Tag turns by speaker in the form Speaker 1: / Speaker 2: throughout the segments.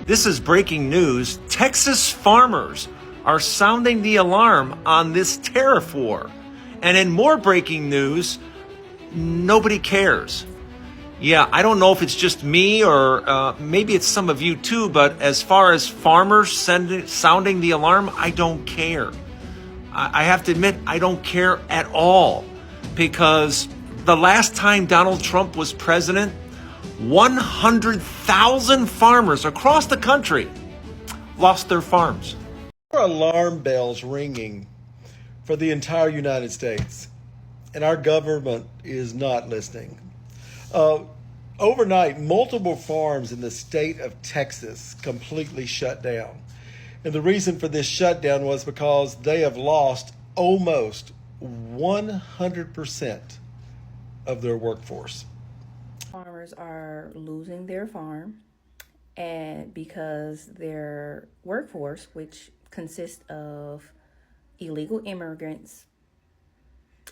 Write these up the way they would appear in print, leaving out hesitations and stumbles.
Speaker 1: This is breaking news. Texas farmers are sounding the alarm on this tariff war. And in more breaking news, nobody cares. Yeah, I don't know if it's just me or maybe it's some of you too, but as far as farmers sounding the alarm, I don't care. I have to admit, I don't care at all, because the last time Donald Trump was president, 100,000 farmers across the country lost their farms.
Speaker 2: There are alarm bells ringing for the entire United States, and our government is not listening. Overnight, multiple farms in the state of Texas completely shut down. And the reason for this shutdown was because they have lost almost 100% of their workforce.
Speaker 3: Farmers are losing their farm, and because their workforce, which consists of illegal immigrants,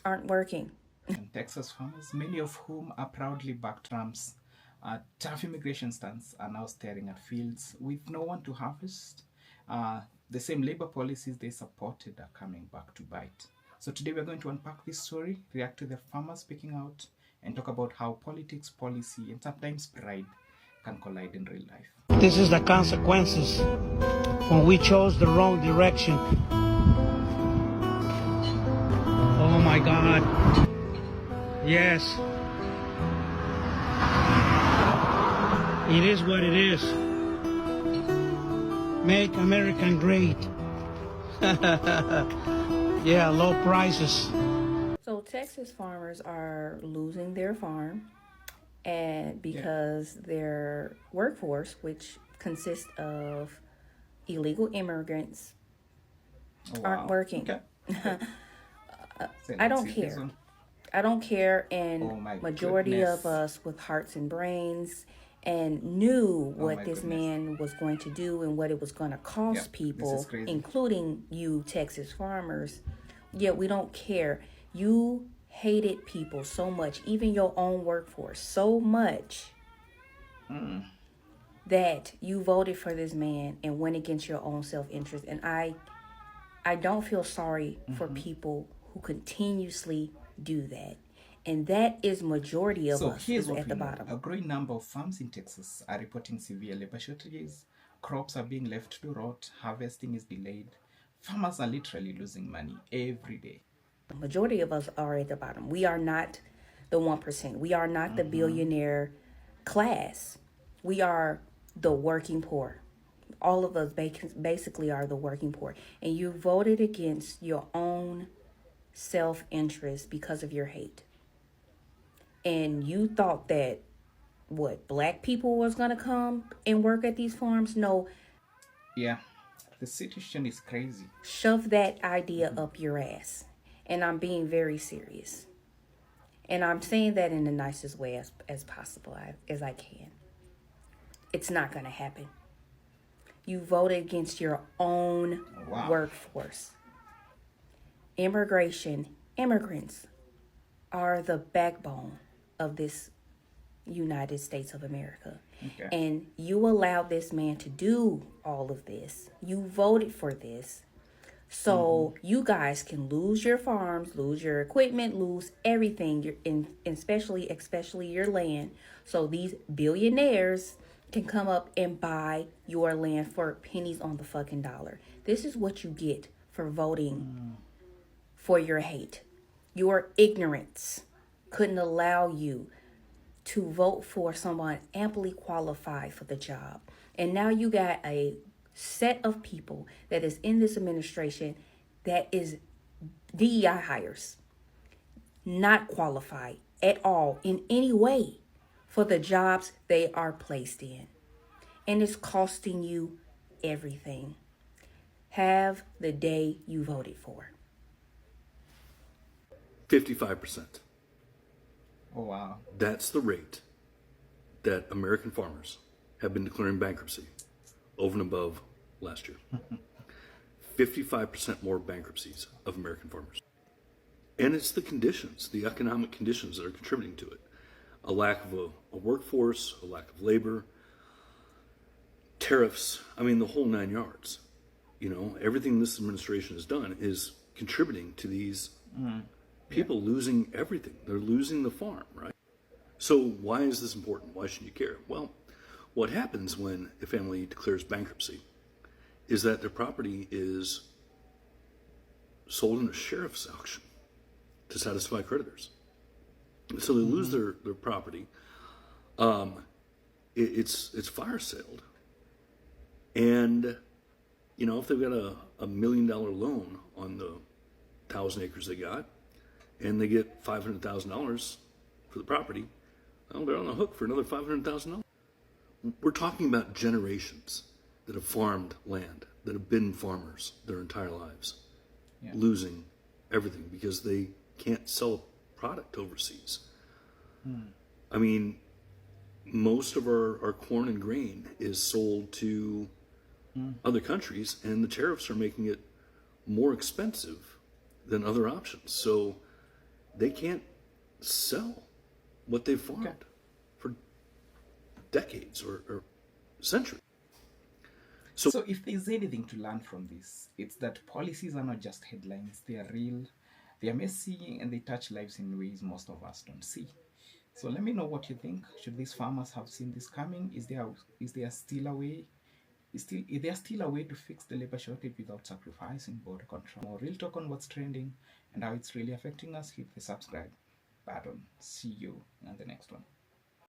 Speaker 3: aren't working.
Speaker 4: And Texas farmers, many of whom are proudly back Trump's tough immigration stance, are now staring at fields with no one to harvest. The same labor policies they supported are coming back to bite. So today we're going to unpack this story, react to the farmers speaking out, and talk about how politics, policy, and sometimes pride can collide in real life.
Speaker 5: This is the consequences when we chose the wrong direction. Oh my God. Yes. It is what it is. Make America great. Yeah, low prices.
Speaker 3: So Texas farmers are losing their farm, and because their workforce, which consists of illegal immigrants, aren't working.
Speaker 4: Okay.
Speaker 3: I don't care. I don't care, and majority of us with hearts and brains and knew what this man was going to do and what it was going to cost people, including you Texas farmers. Yet we don't care. You hated people so much, even your own workforce, so much that you voted for this man and went against your own self-interest. And I don't feel sorry for people who continuously do that. And that is majority of us is at the bottom.
Speaker 4: A growing number of farms in Texas are reporting severe labor shortages. Crops are being left to rot. Harvesting is delayed. Farmers are literally losing money every day.
Speaker 3: Majority of us are at the bottom. We are not the 1%. We are not the billionaire class. We are the working poor. All of us basically are the working poor. And you voted against your own self-interest because of your hate. And you thought that, black people was going to come and work at these farms? No.
Speaker 4: Yeah, the situation is crazy.
Speaker 3: Shove that idea up your ass. And I'm being very serious. And I'm saying that in the nicest way as possible, as I can. It's not going to happen. You voted against your own workforce. Immigrants are the backbone of this United States of America. Okay. And you allowed this man to do all of this. You voted for this. So you guys can lose your farms, lose your equipment, lose everything, especially your land. So these billionaires can come up and buy your land for pennies on the fucking dollar. This is what you get for voting for your hate. Your ignorance couldn't allow you to vote for someone amply qualified for the job. And now you got a set of people that is in this administration that is DEI hires, not qualified at all in any way for the jobs they are placed in. And it's costing you everything. Have the day you voted for.
Speaker 6: 55%.
Speaker 4: Oh, wow.
Speaker 6: That's the rate that American farmers have been declaring bankruptcy over and above last year. 55% more bankruptcies of American farmers. And it's the conditions, the economic conditions that are contributing to it. A lack of a workforce, a lack of labor, tariffs, I mean, the whole 9 yards. You know, everything this administration has done is contributing to these people losing everything. They're losing the farm, right? So why is this important? Why should you care? Well, what happens when a family declares bankruptcy is that their property is sold in a sheriff's auction to satisfy creditors. So they lose their property. It's fire sailed. And, you know, if they've got a $1 million loan on the 1,000 acres they got, and they get $500,000 for the property, well, they're on the hook for another $500,000. We're talking about generations that have farmed land, that have been farmers their entire lives, losing everything because they can't sell a product overseas. I mean, most of our corn and grain is sold to other countries, and the tariffs are making it more expensive than other options. So they can't sell what they've farmed for decades or centuries.
Speaker 4: So if there's anything to learn from this, it's that policies are not just headlines, they are real, they are messy, and they touch lives in ways most of us don't see. So let me know what you think. Should these farmers have seen this coming? Is there still a way? Is there still a way to fix the labor shortage without sacrificing border control? More real talk on what's trending and how it's really affecting us. Hit the subscribe button. See you in the next one.